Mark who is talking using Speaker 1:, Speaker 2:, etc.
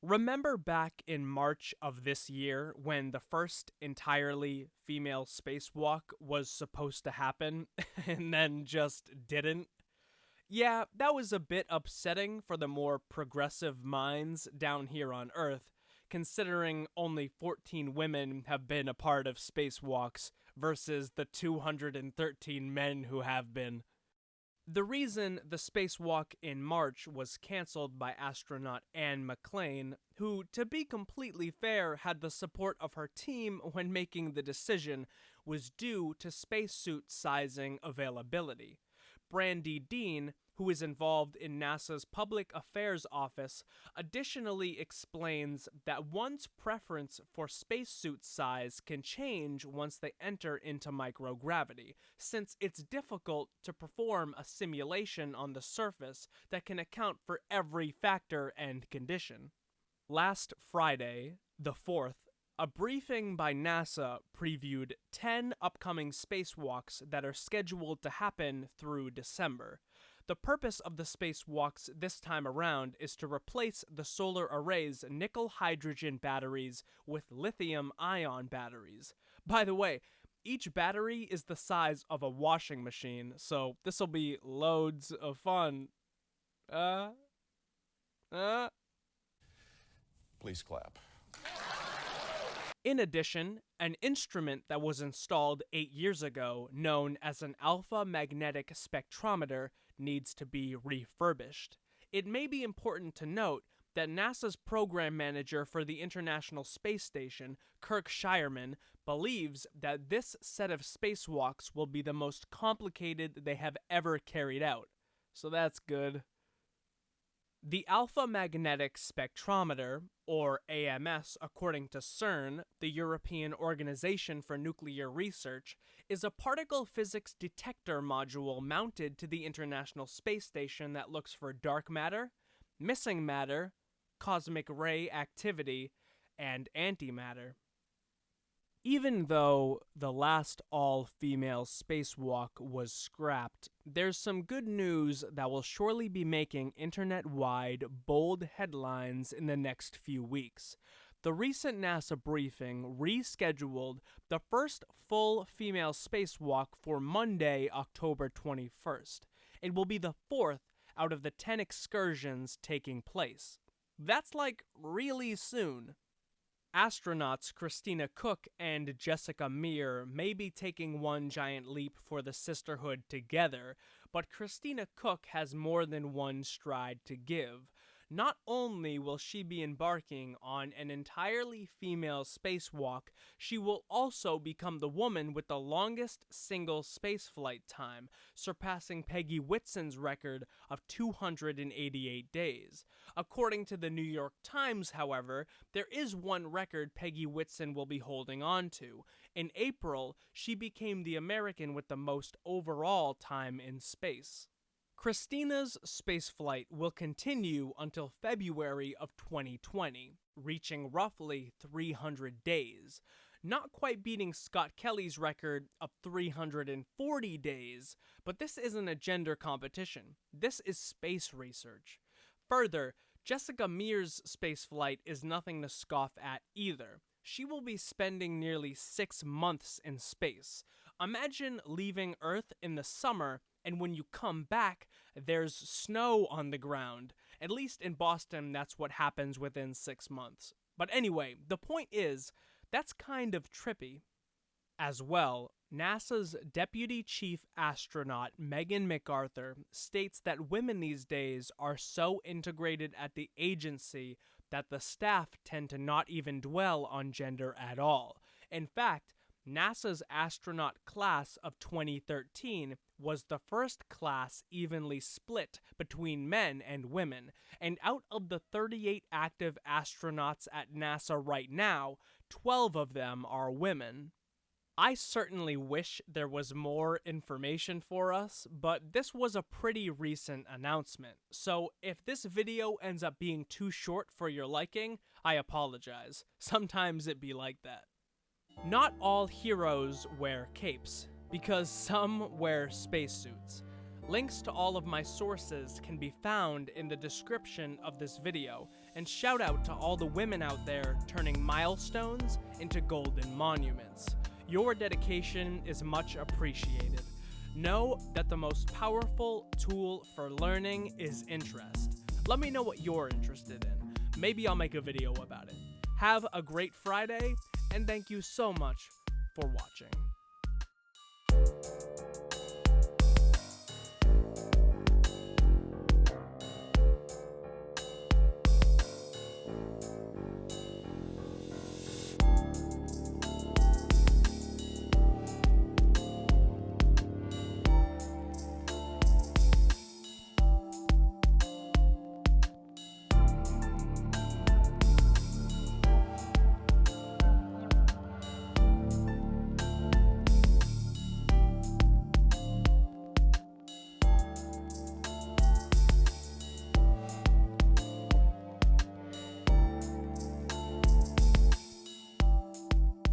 Speaker 1: Remember back in March of this year when the first entirely female spacewalk was supposed to happen and then just didn't? Yeah, that was a bit upsetting for the more progressive minds down here on Earth, considering only 14 women have been a part of spacewalks versus the 213 men who have been. The reason the spacewalk in March was cancelled by astronaut Anne McClain, who, to be completely fair, had the support of her team when making the decision, was due to spacesuit sizing availability. Brandy Dean, who is involved in NASA's Public Affairs Office, additionally explains that one's preference for spacesuit size can change once they enter into microgravity, since it's difficult to perform a simulation on the surface that can account for every factor and condition. Last Friday, the 4th, a briefing by NASA previewed 10 upcoming spacewalks that are scheduled to happen through December. The purpose of the spacewalks this time around is to replace the solar array's nickel-hydrogen batteries with lithium-ion batteries. By the way, each battery is the size of a washing machine, so this'll be loads of fun.
Speaker 2: Please clap.
Speaker 1: In addition, an instrument that was installed 8 years ago, known as an alpha magnetic spectrometer, needs to be refurbished. It may be important to note that NASA's program manager for the International Space Station, Kirk Shireman, believes that this set of spacewalks will be the most complicated they have ever carried out. So that's good. The Alpha Magnetic Spectrometer, or AMS according to CERN, the European Organization for Nuclear Research, is a particle physics detector module mounted to the International Space Station that looks for dark matter, missing matter, cosmic ray activity, and antimatter. Even though the last all-female spacewalk was scrapped, there's some good news that will surely be making internet-wide bold headlines in the next few weeks. The recent NASA briefing rescheduled the first full female spacewalk for Monday, October 21st. It will be the 4th out of the 10 excursions taking place. That's like really soon. Astronauts Christina Cooke and Jessica Mears may be taking one giant leap for the sisterhood together, but Christina Cooke has more than one stride to give. Not only will she be embarking on an entirely female spacewalk, she will also become the woman with the longest single spaceflight time, surpassing Peggy Whitson's record of 288 days. According to the New York Times, however, there is one record Peggy Whitson will be holding on to. In April, she became the American with the most overall time in space. Christina's spaceflight will continue until February of 2020, reaching roughly 300 days, not quite beating Scott Kelly's record of 340 days, but this isn't a gender competition. This is space research. Further, Jessica Mears' spaceflight is nothing to scoff at either. She will be spending nearly 6 months in space. Imagine leaving Earth in the summer, and when you come back, there's snow on the ground. At least in Boston, that's what happens within 6 months. But anyway, the point is, that's kind of trippy. As well, NASA's Deputy Chief Astronaut Megan McArthur states that women these days are so integrated at the agency that the staff tend to not even dwell on gender at all. In fact, NASA's astronaut class of 2013 was the first class evenly split between men and women, and out of the 38 active astronauts at NASA right now, 12 of them are women. I certainly wish there was more information for us, but this was a pretty recent announcement, so if this video ends up being too short for your liking, I apologize. Sometimes it be like that. Not all heroes wear capes, because some wear spacesuits. Links to all of my sources can be found in the description of this video, And shout out to all the women out there turning milestones into golden monuments. Your dedication is much appreciated. Know that the most powerful tool for learning is interest. Let me know what you're interested in. Maybe I'll make a video about it. Have a great Friday, and thank you so much for watching.